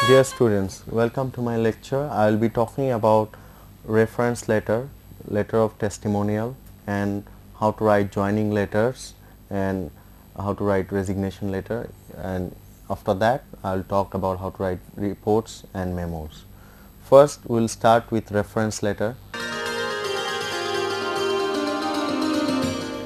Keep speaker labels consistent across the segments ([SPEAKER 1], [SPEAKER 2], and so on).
[SPEAKER 1] Dear students, welcome to my lecture. I will be talking about reference letter, letter of testimonial, and how to write joining letters and how to write resignation letter, and after that I will talk about how to write reports and memos. First we will start with reference letter.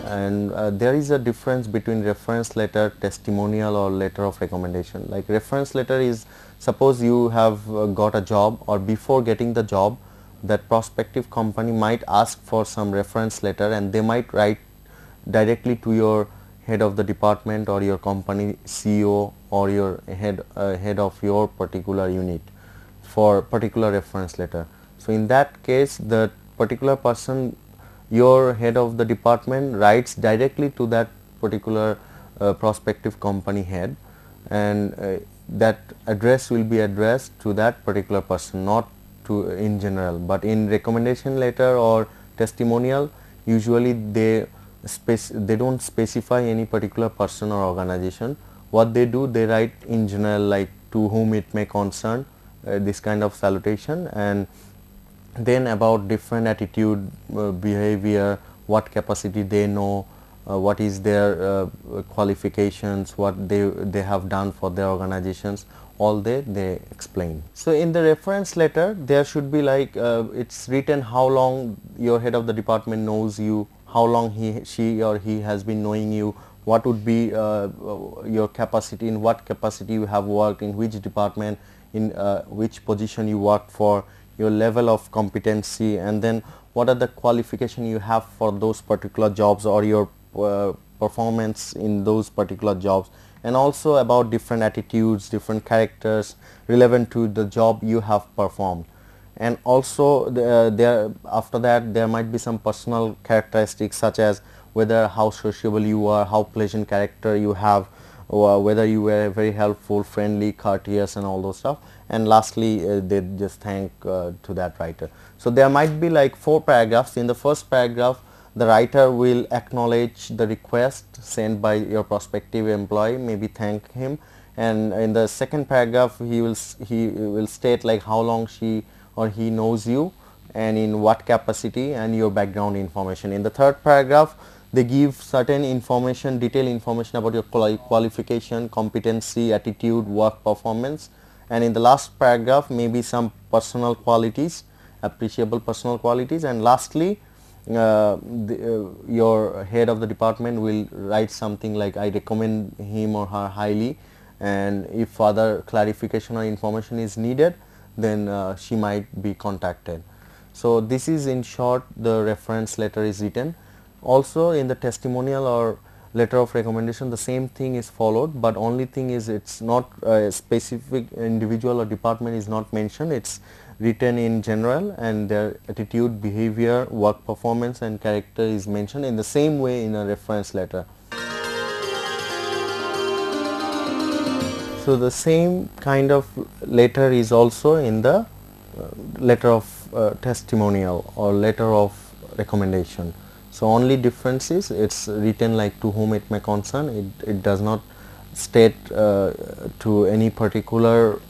[SPEAKER 1] And there is a difference between reference letter, testimonial or letter of recommendation. Like reference letter is, suppose you have got a job, or before getting the job that prospective company might ask for some reference letter, and they might write directly to your head of the department or your company CEO or your head of your particular unit for particular reference letter. So in that case, the particular person, your head of the department, writes directly to that particular prospective company head, and that address will be addressed to that particular person, not to in general. But in recommendation letter or testimonial, usually they don't specify any particular person or organization. What they do, they write in general, like to whom it may concern, this kind of salutation, and then about different attitude, behavior, what capacity they know, what is their qualifications, what they have done for their organizations, all they explain. So in the reference letter there should be like it's written how long your head of the department knows you, how long she or he has been knowing you, what would be your capacity, in what capacity you have worked, in which department, in which position you worked for, your level of competency, and then what are the qualification you have for those particular jobs, or your performance in those particular jobs, and also about different attitudes, different characters relevant to the job you have performed. And also after that there might be some personal characteristics, such as whether how sociable you are, how pleasant character you have, or whether you were very helpful, friendly, courteous, and all those stuff. And lastly they just thank to that writer. So there might be like 4 paragraphs. In the first paragraph the writer will acknowledge the request sent by your prospective employee, maybe thank him, and in the second paragraph he will state like how long she or he knows you and in what capacity, and your background information. In the third paragraph they give certain information, detailed information about your qualification, competency, attitude, work performance, and in the last paragraph maybe some personal qualities, appreciable personal qualities, and lastly your head of the department will write something like I recommend him or her highly, and if further clarification or information is needed then she might be contacted. So this is in short the reference letter is written. Also in the testimonial or letter of recommendation the same thing is followed, but only thing is it's not a specific individual or department is not mentioned, it's written in general, and their attitude, behavior, work performance and character is mentioned in the same way in a reference letter. So the same kind of letter is also in the letter of testimonial or letter of recommendation. So only difference is it's written like to whom it may concern. It does not state to any particular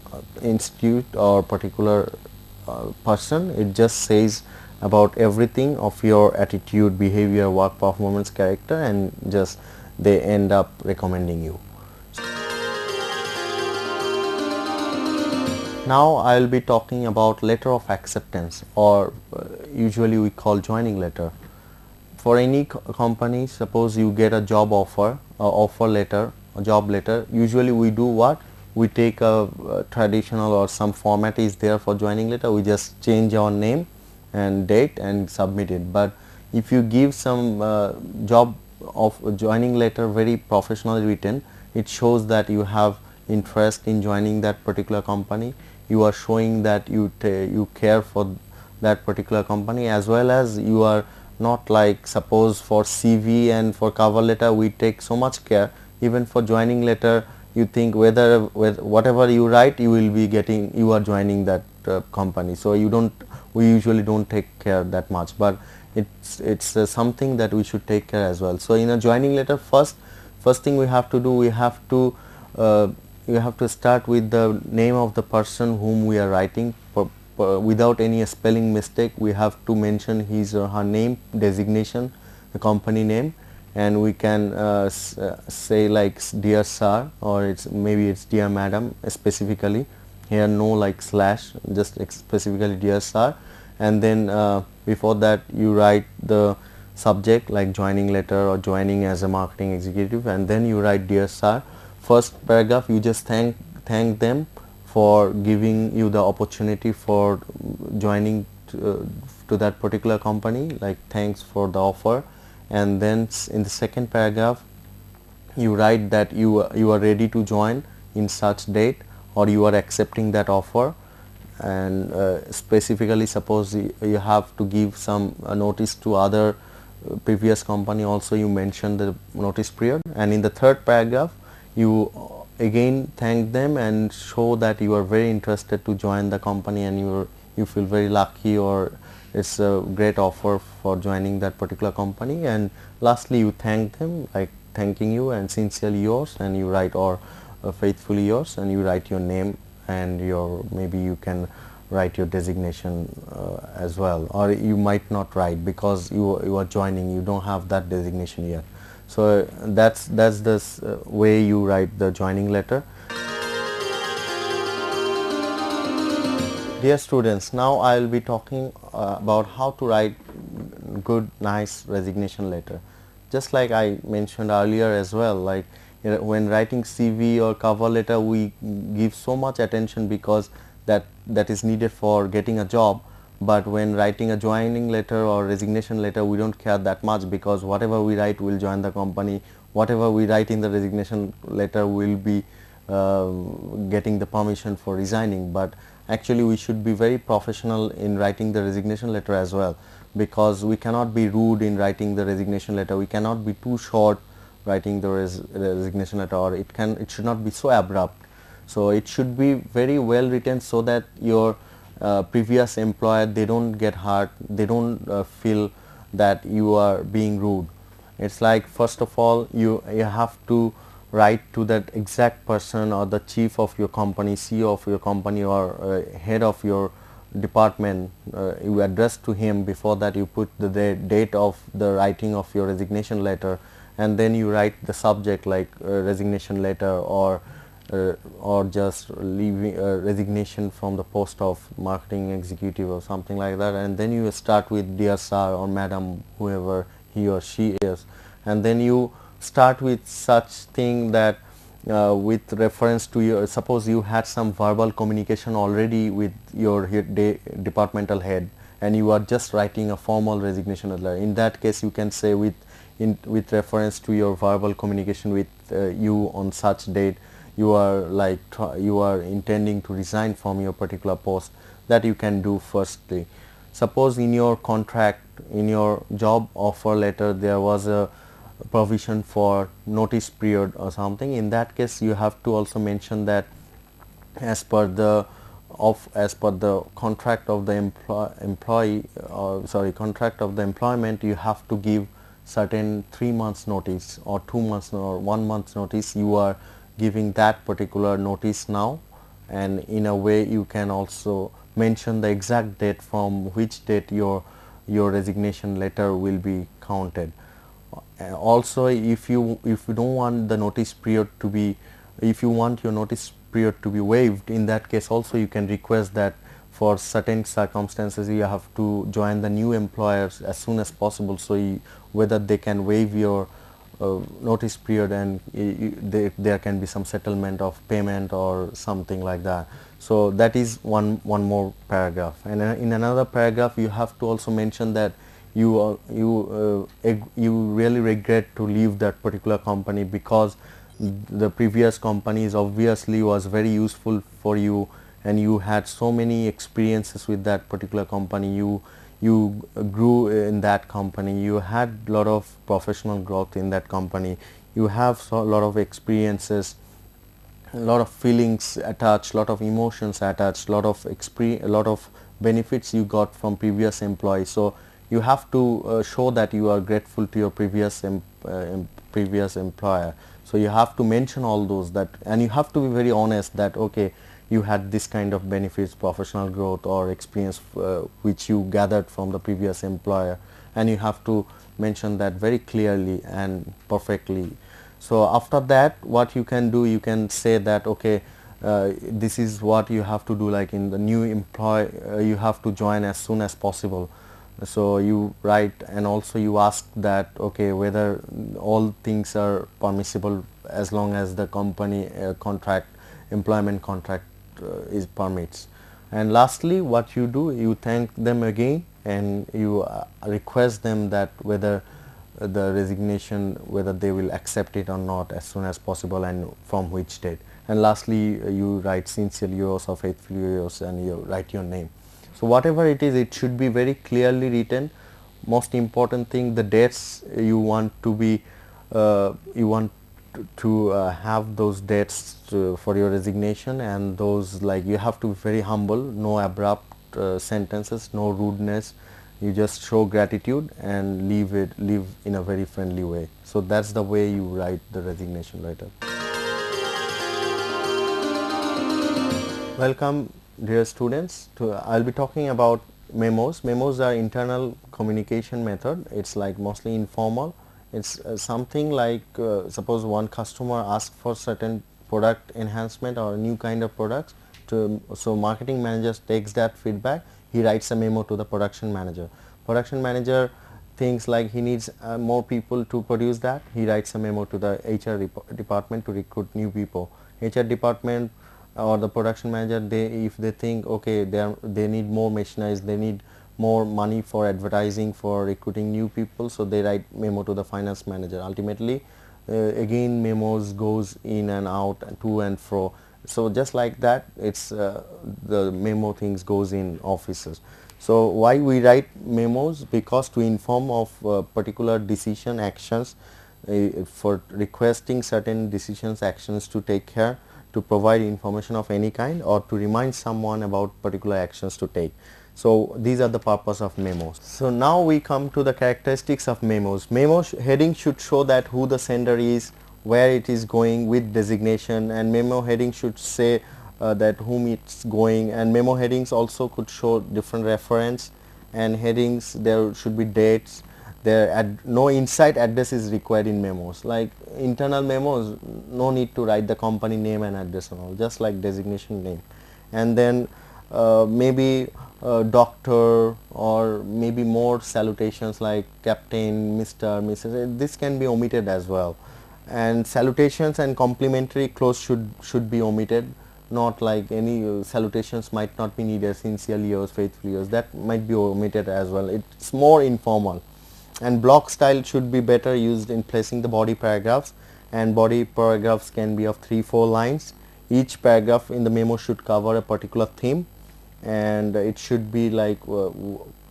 [SPEAKER 1] institute or particular person. It just says about everything of your attitude, behavior, work performance, character, and just they end up recommending you. Now I will be talking about letter of acceptance, or usually we call joining letter. For any company, suppose you get a job offer, offer letter, a job letter, usually we do what? We take a traditional or some format is there for joining letter, we just change our name and date and submit it. But if you give some job of joining letter very professionally written, it shows that you have interest in joining that particular company, you are showing that you care for that particular company, as well as you are not like, suppose for CV and for cover letter we take so much care, even for joining letter you think whether whatever you write you will be getting, you are joining that company, so we usually don't take care that much, but it's something that we should take care as well. So in a joining letter, first thing we have to do, we have to you have to start with the name of the person whom we are writing. Without any spelling mistake, we have to mention his or her name, designation, the company name, and we can say like dear sir, or maybe it's dear madam specifically. Here no like slash, just specifically dear sir, and then before that you write the subject like joining letter or joining as a marketing executive, and then you write dear sir. First paragraph you just thank them for giving you the opportunity for joining to that particular company, like thanks for the offer. And then in the second paragraph you write that you are ready to join in such date, or you are accepting that offer. And specifically suppose you have to give some notice to other previous company, also you mention the notice period. And in the third paragraph you again thank them and show that you are very interested to join the company, and you feel very lucky, or it's a great offer for joining that particular company. And lastly you thank them, like thanking you and sincerely yours, and you write, or faithfully yours, and you write your name, and your maybe you can write your designation as well, or you might not write because you are joining, you don't have that designation yet. So that's the way you write the joining letter. Dear students, now I will be talking about how to write good, nice resignation letter. Just like I mentioned earlier as well, like when writing CV or cover letter, we give so much attention because that is needed for getting a job. But when writing a joining letter or resignation letter, we don't care that much, because whatever we write will join the company. Whatever we write in the resignation letter will be getting the permission for resigning. But actually we should be very professional in writing the resignation letter as well, because we cannot be rude in writing the resignation letter. We cannot be too short writing the resignation letter, or it should not be so abrupt. So it should be very well written, so that your previous employer, they don't get hurt, they don't feel that you are being rude. It's like, first of all, you have to write to that exact person, or the chief of your company, CEO of your company, or head of your department. You address to him. Before that you put the date of the writing of your resignation letter, and then you write the subject like resignation letter, or just leaving resignation from the post of marketing executive or something like that. And then you start with dear sir or madam, whoever he or she is, and then you start with such thing that with reference to your, suppose you had some verbal communication already with your departmental head, and you are just writing a formal resignation letter. In that case you can say with reference to your verbal communication with you on such date, you are intending to resign from your particular post. That you can do firstly. Suppose in your contract, in your job offer letter, there was a provision for notice period or something. In that case you have to also mention that as per the contract of the contract of the employment, you have to give certain 3 months notice, or 2 months or 1 month notice. You are giving that particular notice now, and in a way you can also mention the exact date from which date your resignation letter will be counted. Also, if you don't want the notice period to be, if you want your notice period to be waived, in that case also you can request that for certain circumstances you have to join the new employers as soon as possible, so whether they can waive your notice period, and there can be some settlement of payment or something like that. So that is one more paragraph. And in another paragraph you have to also mention that you really regret to leave that particular company, because the previous companies obviously was very useful for you, and you had so many experiences with that particular company. You grew in that company, you had a lot of professional growth in that company, you have a lot of experiences, a lot of feelings attached, a lot of emotions attached, a lot of benefits you got from previous employees. So you have to show that you are grateful to your previous employer. So you have to mention all those, that, and you have to be very honest that okay, you had this kind of benefits, professional growth or experience which you gathered from the previous employer, and you have to mention that very clearly and perfectly. So after that, what you can do, you can say that okay, this is what you have to do, like in the new employee, you have to join as soon as possible. So you write, and also you ask that okay, whether all things are permissible as long as the company employment contract is permits. And lastly, what you do, you thank them again, and you request them that whether the resignation, whether they will accept it or not as soon as possible, and from which date. And lastly, you write sincerely yours or faithfully yours, and you write your name. So whatever it is, it should be very clearly written. Most important thing, the dates you want to be, you want to have those dates for your resignation, and those, like, you have to be very humble, no abrupt sentences, no rudeness. You just show gratitude and live in a very friendly way. So that's the way you write the resignation letter. Welcome, dear students. I'll be talking about memos. Memos are internal communication method. It's like mostly informal. It's something like suppose one customer asks for certain product enhancement or a new kind of products. So marketing manager takes that feedback. He writes a memo to the production manager. Production manager thinks like he needs more people to produce that. He writes a memo to the HR department to recruit new people. HR department or the production manager, if they think okay, they need more machineries, they need more money for advertising, for recruiting new people, so they write memo to the finance manager. Ultimately, again memos goes in and out, to and fro. So just like that, it's the memo things goes in offices. So why we write memos? Because to inform of particular decision actions, for requesting certain decisions actions to take care, to provide information of any kind, or to remind someone about particular actions to take. So these are the purpose of memos. So now we come to the characteristics of memos. Memos heading should show that who the sender is, where it is going with designation, and memo heading should say that whom it's going, and memo headings also could show different reference, and headings there should be dates. No inside address is required in memos. Like internal memos, no need to write the company name and address and all, just like designation name. And then maybe doctor, or maybe more salutations like captain, Mr., Mrs. This can be omitted as well. And salutations and complimentary clause should be omitted. Not like any salutations might not be needed, sincerely yours, faithfully yours, that might be omitted as well. It's more informal. And block style should be better used in placing the body paragraphs, and body paragraphs can be of 3-4 lines. Each paragraph in the memo should cover a particular theme, and it should be like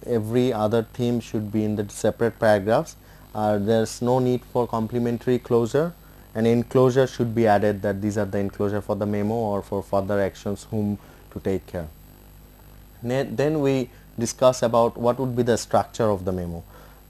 [SPEAKER 1] every other theme should be in the separate paragraphs. There's no need for complementary closure, and enclosure should be added, that these are the enclosure for the memo or for further actions whom to take care. Then we discuss about what would be the structure of the memo.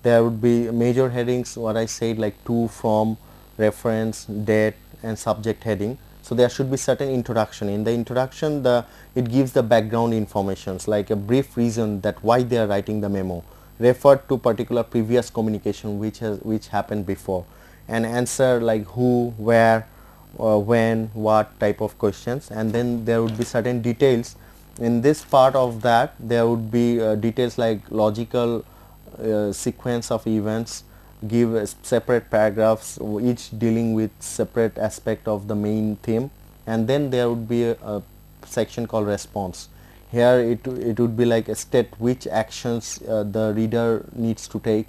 [SPEAKER 1] There would be major headings, what I said, like to, from, reference, date, and subject heading. So there should be certain introduction. In the introduction, it gives the background informations, like a brief reason that why they are writing the memo, referred to particular previous communication which happened before, and answer like who, where, when, what type of questions. And then there would be certain details. In this part of that, there would be details like logical sequence of events, give separate paragraphs, each dealing with separate aspect of the main theme. And then there would be a section called response. Here it would be like a state which actions the reader needs to take,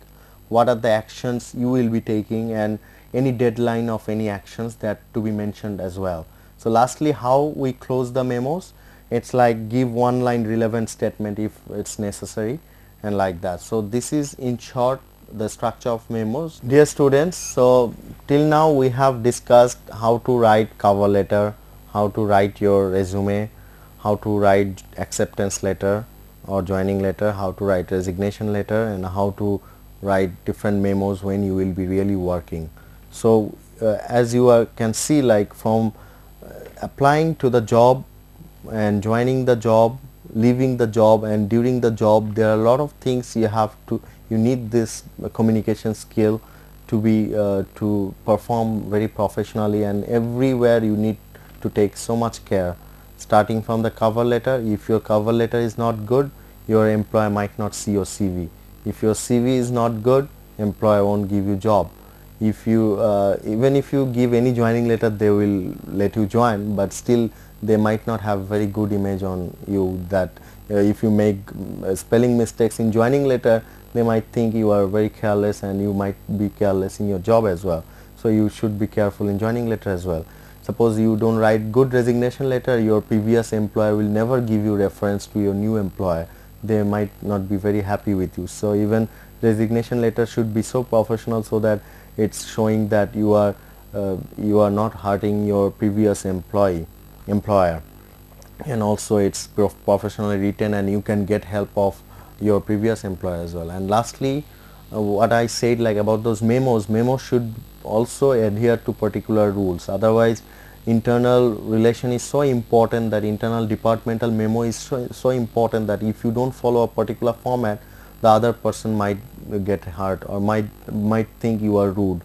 [SPEAKER 1] what are the actions you will be taking, and any deadline of any actions that to be mentioned as well. So lastly, how we close the memos, it's like give one line relevant statement if it's necessary, and like that. So this is in short the structure of memos. Dear students, so till now we have discussed how to write cover letter, how to write your resume, how to write acceptance letter or joining letter, how to write resignation letter, and how to write different memos when you will be really working. So as you can see, like from applying to the job and joining the job, leaving the job, and during the job, there are a lot of things you need this communication skill to be to perform very professionally, and everywhere you need to take so much care. Starting from the cover letter, if your cover letter is not good, your employer might not see your CV. If your CV is not good, employer won't give you job. If you even if you give any joining letter, they will let you join, but still they might not have very good image on you, that if you make spelling mistakes in joining letter, they might think you are very careless, and you might be careless in your job as well. So you should be careful in joining letter as well. Suppose you don't write good resignation letter, your previous employer will never give you reference to your new employer. They might not be very happy with you. So even resignation letter should be so professional, so that it's showing that you are not hurting your previous employer, and also it's professionally written, and you can get help of your previous employer as well. And lastly, what I said, like about those memos should also adhere to particular rules. Otherwise, internal relation is so important, that internal departmental memo is so important, that if you don't follow a particular format, the other person might get hurt, or might think you are rude,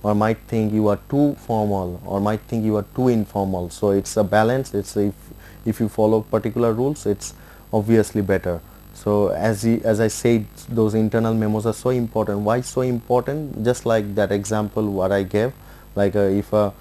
[SPEAKER 1] or might think you are too formal, or might think you are too informal. So it's a balance. It's if you follow particular rules, it's obviously better. So as I said, those internal memos are so important. Why so important? Just like that example what I gave, like if a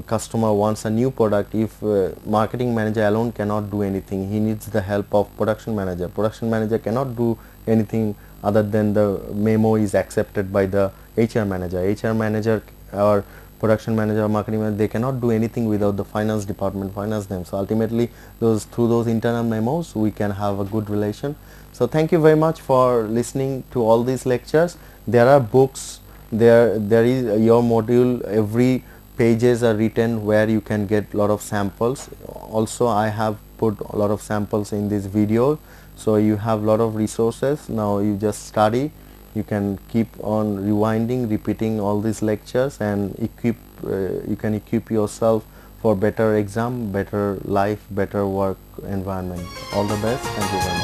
[SPEAKER 1] customer wants a new product, if marketing manager alone cannot do anything, he needs the help of production manager. Production manager cannot do anything other than the memo is accepted by the HR manager. HR manager or production manager or marketing manager, they cannot do anything without the finance department, finance them. So ultimately, through those internal memos, we can have a good relation. So thank you very much for listening to all these lectures. There are books, there is your module, every pages are written where you can get a lot of samples. Also, I have put a lot of samples in this video, so you have a lot of resources. Now you just study. You can keep on rewinding, repeating all these lectures, and you can equip yourself for better exam, better life, better work environment. All the best. Thank you very much.